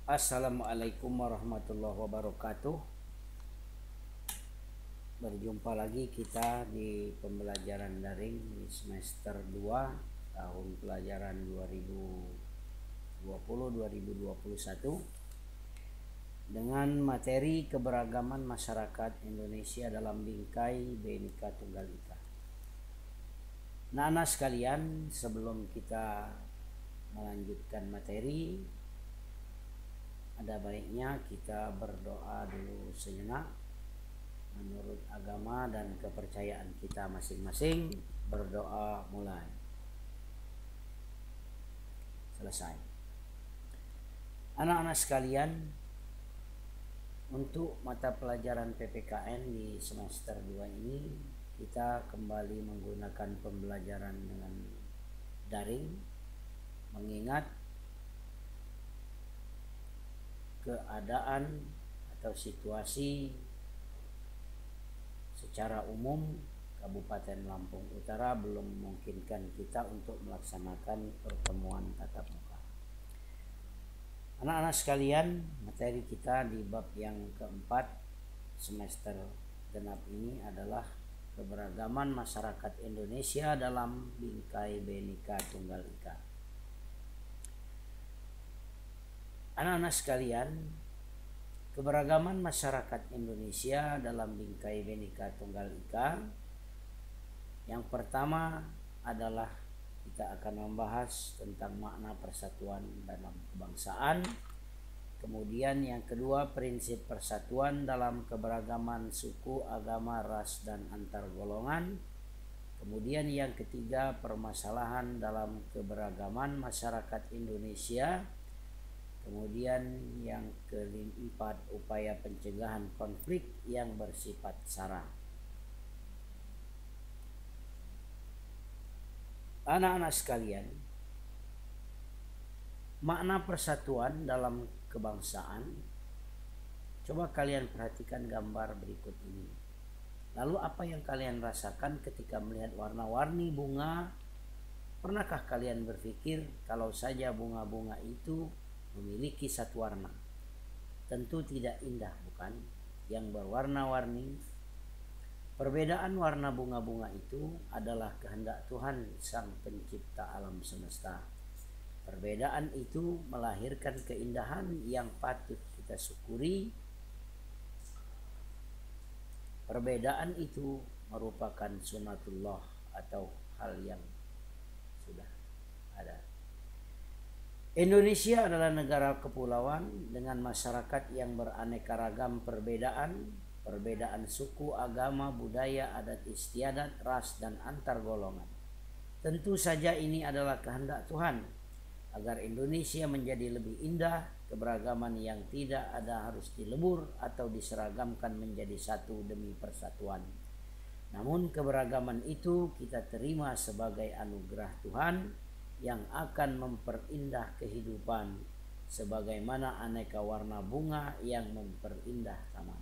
Assalamualaikum warahmatullahi wabarakatuh. Berjumpa lagi kita di pembelajaran daring di semester 2 tahun pelajaran 2020-2021 dengan materi keberagaman masyarakat Indonesia dalam bingkai Bhinneka Tunggal Ika. Nah, sekalian, sebelum kita melanjutkan materi, ada baiknya kita berdoa dulu sejenak menurut agama dan kepercayaan kita masing-masing. Berdoa mulai. Selesai. Anak-anak sekalian, untuk mata pelajaran PPKN di semester 2 ini kita kembali menggunakan pembelajaran dengan daring, mengingat keadaan atau situasi secara umum Kabupaten Lampung Utara belum memungkinkan kita untuk melaksanakan pertemuan tatap muka. Anak-anak sekalian, materi kita di bab yang keempat semester genap ini adalah keberagaman masyarakat Indonesia dalam bingkai Bhinneka Tunggal Ika. Anak-anak sekalian, keberagaman masyarakat Indonesia dalam bingkai Bhinneka Tunggal Ika, yang pertama adalah kita akan membahas tentang makna persatuan dalam kebangsaan. Kemudian yang kedua, prinsip persatuan dalam keberagaman suku, agama, ras, dan antar golongan. Kemudian yang ketiga, permasalahan dalam keberagaman masyarakat Indonesia. Kemudian yang keempat, upaya pencegahan konflik yang bersifat SARA. Anak-anak sekalian, makna persatuan dalam kebangsaan, coba kalian perhatikan gambar berikut ini. Lalu apa yang kalian rasakan ketika melihat warna-warni bunga? Pernahkah kalian berpikir kalau saja bunga-bunga itu memiliki satu warna? Tentu tidak indah, bukan? Yang berwarna-warni. Perbedaan warna bunga-bunga itu adalah kehendak Tuhan Sang Pencipta alam semesta. Perbedaan itu melahirkan keindahan yang patut kita syukuri. Perbedaan itu merupakan sunatullah atau hal yang sudah ada. Indonesia adalah negara kepulauan dengan masyarakat yang beraneka ragam perbedaan suku, agama, budaya, adat istiadat, ras, dan antar golongan. Tentu saja ini adalah kehendak Tuhan agar Indonesia menjadi lebih indah. Keberagaman yang tidak ada harus dilebur atau diseragamkan menjadi satu demi persatuan. Namun keberagaman itu kita terima sebagai anugerah Tuhan yang akan memperindah kehidupan, sebagaimana aneka warna bunga yang memperindah taman.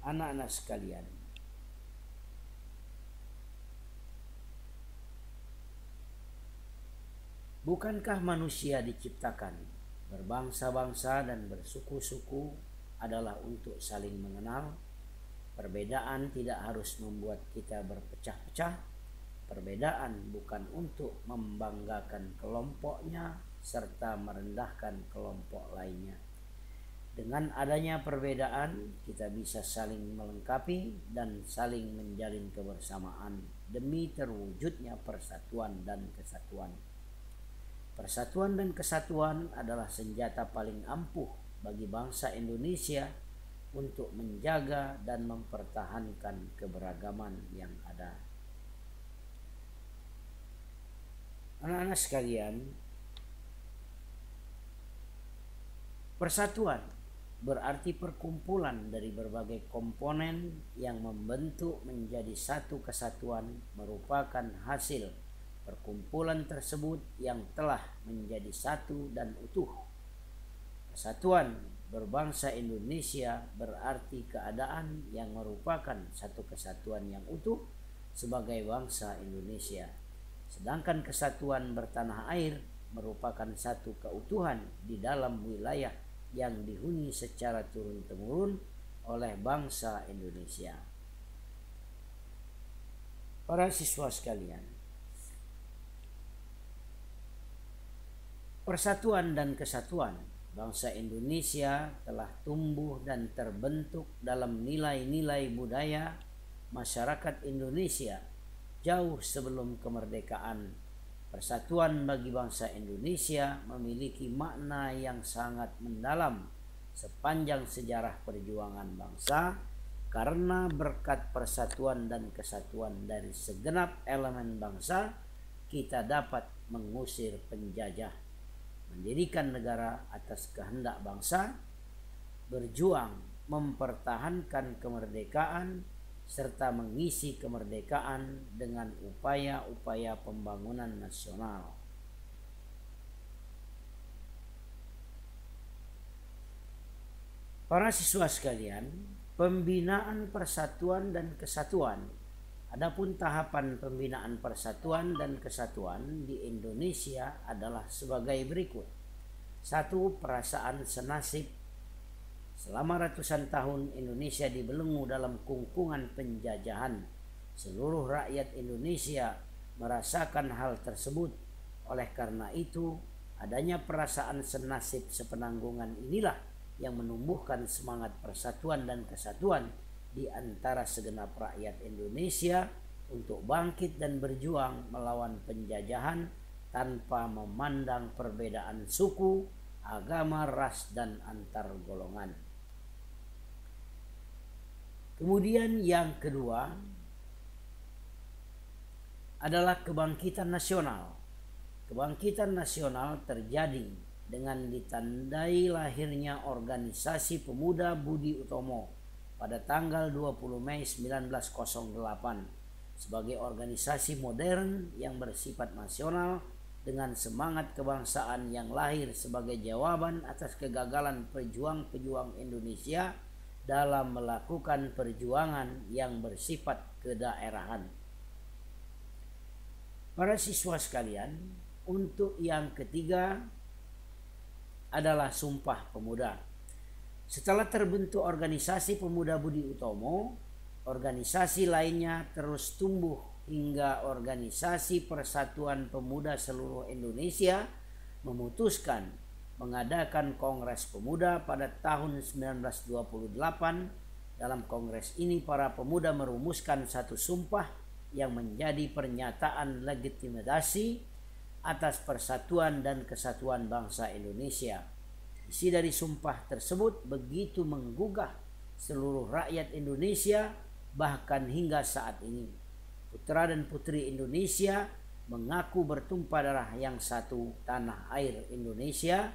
Anak-anak sekalian, bukankah manusia diciptakan berbangsa-bangsa dan bersuku-suku adalah untuk saling mengenal? Perbedaan tidak harus membuat kita berpecah-pecah. Perbedaan bukan untuk membanggakan kelompoknya serta merendahkan kelompok lainnya. Dengan adanya perbedaan, kita bisa saling melengkapi dan saling menjalin kebersamaan demi terwujudnya persatuan dan kesatuan. Persatuan dan kesatuan adalah senjata paling ampuh bagi bangsa Indonesia untuk menjaga dan mempertahankan keberagaman yang ada. Anak-anak sekalian, persatuan berarti perkumpulan dari berbagai komponen yang membentuk menjadi satu kesatuan, merupakan hasil perkumpulan tersebut yang telah menjadi satu dan utuh. Kesatuan berbangsa Indonesia berarti keadaan yang merupakan satu kesatuan yang utuh sebagai bangsa Indonesia. Sedangkan kesatuan bertanah air merupakan satu keutuhan di dalam wilayah yang dihuni secara turun-temurun oleh bangsa Indonesia. Para siswa sekalian, persatuan dan kesatuan bangsa Indonesia telah tumbuh dan terbentuk dalam nilai-nilai budaya masyarakat Indonesia jauh sebelum kemerdekaan. Persatuan bagi bangsa Indonesia memiliki makna yang sangat mendalam sepanjang sejarah perjuangan bangsa, karena berkat persatuan dan kesatuan dari segenap elemen bangsa, kita dapat mengusir penjajah, mendirikan negara atas kehendak bangsa, berjuang mempertahankan kemerdekaan, serta mengisi kemerdekaan dengan upaya-upaya pembangunan nasional. Para siswa sekalian, pembinaan persatuan dan kesatuan. Adapun tahapan pembinaan persatuan dan kesatuan di Indonesia adalah sebagai berikut. 1. Perasaan senasib. Selama ratusan tahun Indonesia dibelenggu dalam kungkungan penjajahan. Seluruh rakyat Indonesia merasakan hal tersebut. Oleh karena itu, adanya perasaan senasib sepenanggungan inilah yang menumbuhkan semangat persatuan dan kesatuan di antara segenap rakyat Indonesia untuk bangkit dan berjuang melawan penjajahan tanpa memandang perbedaan suku, agama, ras, dan antar golongan. Kemudian yang kedua adalah kebangkitan nasional. Kebangkitan nasional terjadi dengan ditandai lahirnya Organisasi Pemuda Budi Utomo pada tanggal 20 Mei 1908 sebagai organisasi modern yang bersifat nasional dengan semangat kebangsaan yang lahir sebagai jawaban atas kegagalan pejuang-pejuang Indonesia dalam melakukan perjuangan yang bersifat kedaerahan. Para siswa sekalian, untuk yang ketiga adalah Sumpah Pemuda. Setelah terbentuk Organisasi Pemuda Budi Utomo, organisasi lainnya terus tumbuh hingga Organisasi Persatuan Pemuda Seluruh Indonesia memutuskan mengadakan Kongres Pemuda pada tahun 1928. Dalam kongres ini para pemuda merumuskan satu sumpah yang menjadi pernyataan legitimasi atas persatuan dan kesatuan bangsa Indonesia. Isi dari sumpah tersebut begitu menggugah seluruh rakyat Indonesia, bahkan hingga saat ini. Putra dan putri Indonesia mengaku bertumpah darah yang satu, tanah air Indonesia,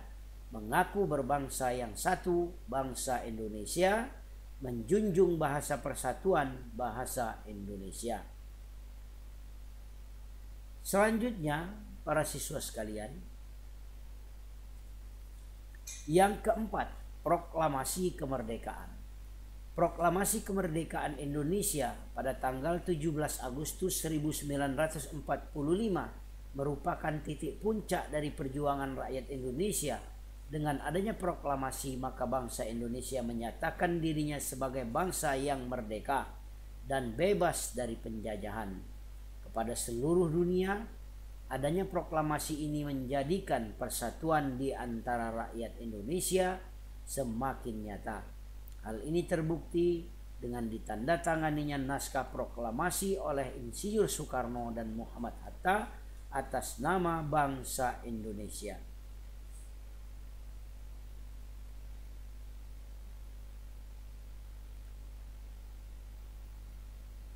mengaku berbangsa yang satu, bangsa Indonesia, menjunjung bahasa persatuan, bahasa Indonesia. Selanjutnya, para siswa sekalian, yang keempat, proklamasi kemerdekaan. Proklamasi kemerdekaan Indonesia pada tanggal 17 Agustus 1945 merupakan titik puncak dari perjuangan rakyat Indonesia. Dengan adanya proklamasi, maka bangsa Indonesia menyatakan dirinya sebagai bangsa yang merdeka dan bebas dari penjajahan. Kepada seluruh dunia, adanya proklamasi ini menjadikan persatuan di antara rakyat Indonesia semakin nyata. Hal ini terbukti dengan ditandatanganinya naskah proklamasi oleh Insinyur Soekarno dan Muhammad Hatta atas nama bangsa Indonesia.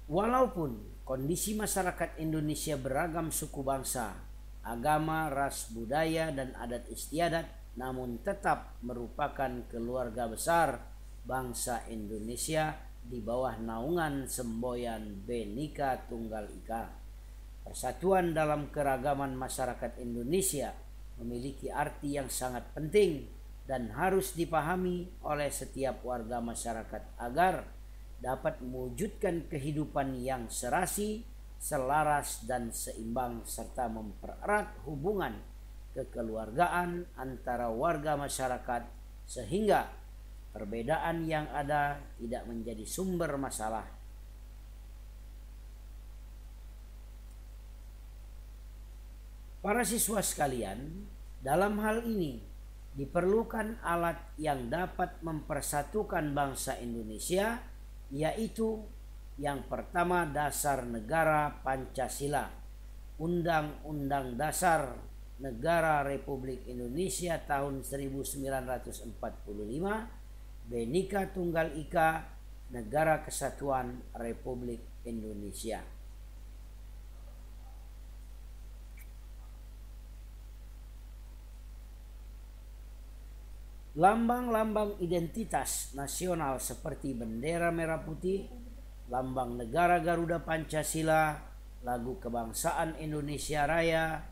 Walaupun kondisi masyarakat Indonesia beragam suku bangsa, agama, ras, budaya, dan adat istiadat, namun tetap merupakan keluarga besar bangsa Indonesia di bawah naungan semboyan Bhinneka Tunggal Ika. Persatuan dalam keragaman masyarakat Indonesia memiliki arti yang sangat penting dan harus dipahami oleh setiap warga masyarakat agar dapat mewujudkan kehidupan yang serasi, selaras, dan seimbang serta mempererat hubungan kekeluargaan antara warga masyarakat, sehingga perbedaan yang ada tidak menjadi sumber masalah. Para siswa sekalian, dalam hal ini diperlukan alat yang dapat mempersatukan bangsa Indonesia, yaitu yang pertama, dasar negara Pancasila, Undang-Undang Dasar Negara Republik Indonesia tahun 1945, Bhinneka Tunggal Ika, Negara Kesatuan Republik Indonesia. Lambang-lambang identitas nasional seperti bendera merah putih, lambang negara Garuda Pancasila, lagu kebangsaan Indonesia Raya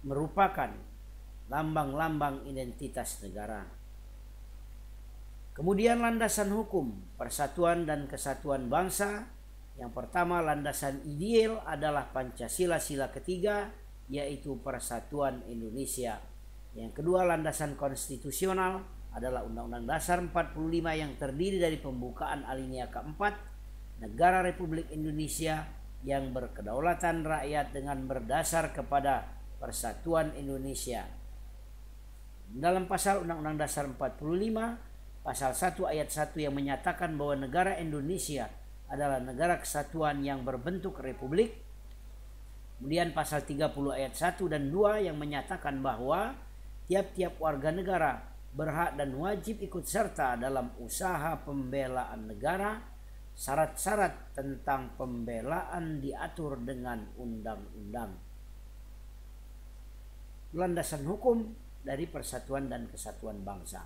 merupakan lambang-lambang identitas negara. Kemudian landasan hukum persatuan dan kesatuan bangsa. Yang pertama, landasan ideal adalah Pancasila sila ketiga, yaitu persatuan Indonesia. Yang kedua, landasan konstitusional adalah Undang-Undang Dasar 45 yang terdiri dari pembukaan alinea keempat, negara Republik Indonesia yang berkedaulatan rakyat dengan berdasar kepada persatuan Indonesia. Dalam pasal Undang-Undang Dasar 45, pasal 1 ayat 1 yang menyatakan bahwa negara Indonesia adalah negara kesatuan yang berbentuk republik. Kemudian pasal 30 ayat 1 dan 2 yang menyatakan bahwa tiap-tiap warga negara berhak dan wajib ikut serta dalam usaha pembelaan negara. Syarat-syarat tentang pembelaan diatur dengan undang-undang. Landasan hukum dari persatuan dan kesatuan bangsa.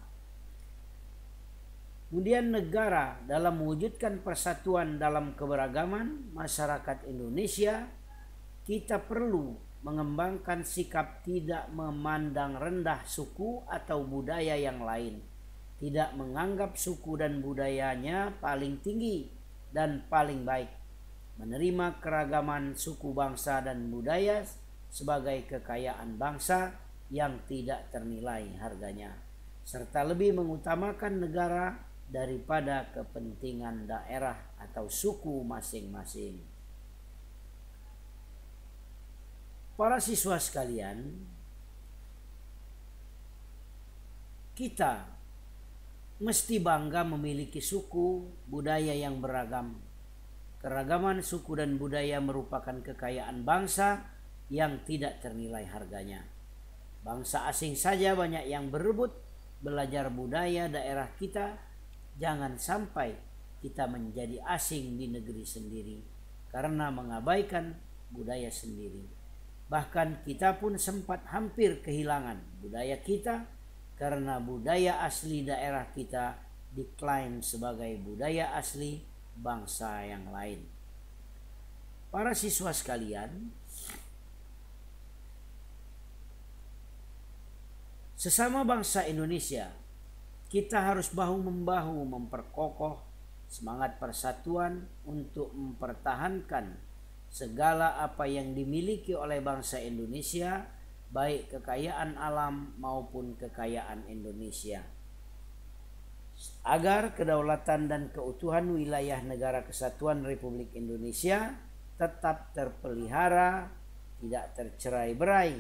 Kemudian negara dalam mewujudkan persatuan dalam keberagaman masyarakat Indonesia, kita perlu mengembangkan sikap tidak memandang rendah suku atau budaya yang lain, tidak menganggap suku dan budayanya paling tinggi dan paling baik, menerima keragaman suku bangsa dan budaya sebagai kekayaan bangsa yang tidak ternilai harganya, serta lebih mengutamakan negara daripada kepentingan daerah atau suku masing-masing. Para siswa sekalian, kita mesti bangga memiliki suku budaya yang beragam. Keragaman suku dan budaya merupakan kekayaan bangsa yang tidak ternilai harganya. Bangsa asing saja banyak yang berebut belajar budaya daerah kita. Jangan sampai kita menjadi asing di negeri sendiri karena mengabaikan budaya sendiri. Bahkan kita pun sempat hampir kehilangan budaya kita karena budaya asli daerah kita diklaim sebagai budaya asli bangsa yang lain. Para siswa sekalian, sesama bangsa Indonesia, kita harus bahu-membahu memperkokoh semangat persatuan untuk mempertahankan segala apa yang dimiliki oleh bangsa Indonesia, baik kekayaan alam maupun kekayaan Indonesia, agar kedaulatan dan keutuhan wilayah negara kesatuan Republik Indonesia tetap terpelihara, tidak tercerai-berai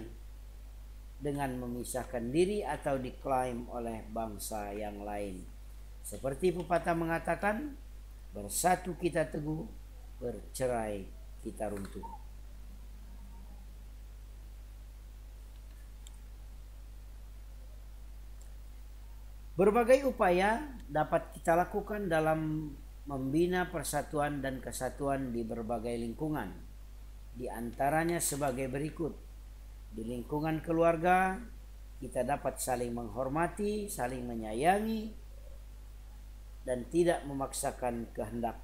dengan memisahkan diri atau diklaim oleh bangsa yang lain. Seperti pepatah mengatakan, bersatu kita teguh, bercerai kita runtuh. Berbagai upaya dapat kita lakukan dalam membina persatuan dan kesatuan di berbagai lingkungan. Di antaranya sebagai berikut. Di lingkungan keluarga, kita dapat saling menghormati, saling menyayangi, dan tidak memaksakan kehendak.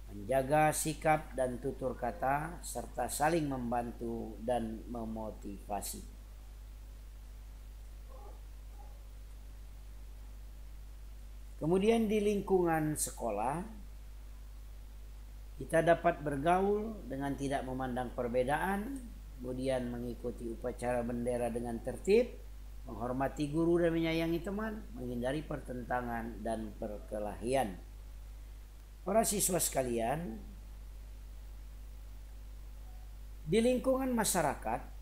Menjaga sikap dan tutur kata, serta saling membantu dan memotivasi. Kemudian di lingkungan sekolah, kita dapat bergaul dengan tidak memandang perbedaan, kemudian mengikuti upacara bendera dengan tertib, menghormati guru dan menyayangi teman, menghindari pertentangan dan perkelahian. Para siswa sekalian, di lingkungan masyarakat,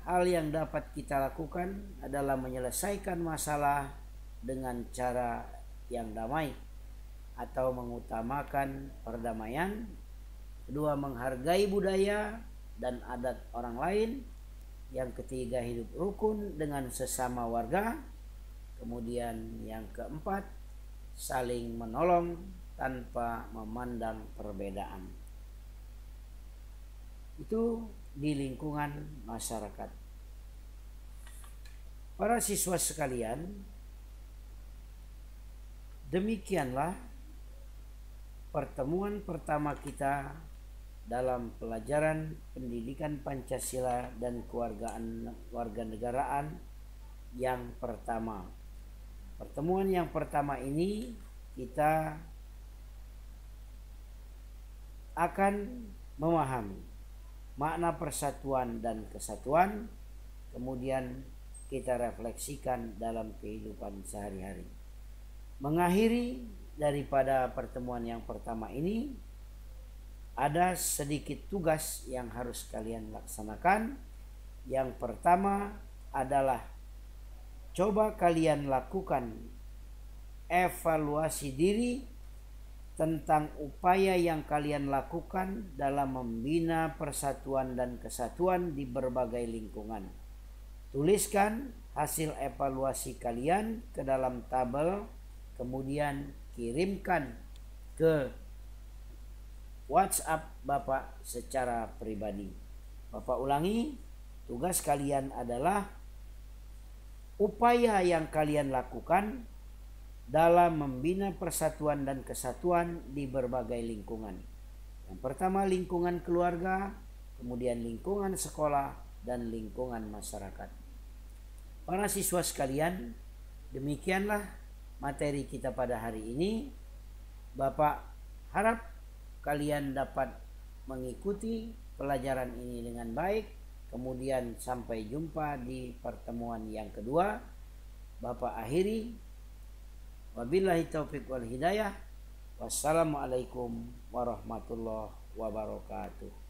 hal yang dapat kita lakukan adalah menyelesaikan masalah dengan cara yang damai atau mengutamakan perdamaian. Kedua, menghargai budaya dan adat orang lain. Yang ketiga, hidup rukun dengan sesama warga. Kemudian yang keempat, saling menolong tanpa memandang perbedaan. Itu di lingkungan masyarakat. Para siswa sekalian, demikianlah pertemuan pertama kita dalam pelajaran pendidikan Pancasila dan kewarganegaraan yang pertama. Pertemuan yang pertama ini kita akan memahami makna persatuan dan kesatuan, kemudian kita refleksikan dalam kehidupan sehari-hari. Mengakhiri daripada pertemuan yang pertama ini, ada sedikit tugas yang harus kalian laksanakan. Yang pertama adalah coba kalian lakukan evaluasi diri tentang upaya yang kalian lakukan dalam membina persatuan dan kesatuan di berbagai lingkungan. Tuliskan hasil evaluasi kalian ke dalam tabel, kemudian kirimkan ke WhatsApp Bapak secara pribadi. Bapak ulangi, tugas kalian adalah upaya yang kalian lakukan dalam membina persatuan dan kesatuan di berbagai lingkungan. Yang pertama lingkungan keluarga, kemudian lingkungan sekolah, dan lingkungan masyarakat. Para siswa sekalian, demikianlah materi kita pada hari ini. Bapak harap kalian dapat mengikuti pelajaran ini dengan baik. Kemudian sampai jumpa di pertemuan yang kedua. Bapak akhiri. Wabillahi taufiq wal hidayah. Wassalamualaikum warahmatullahi wabarakatuh.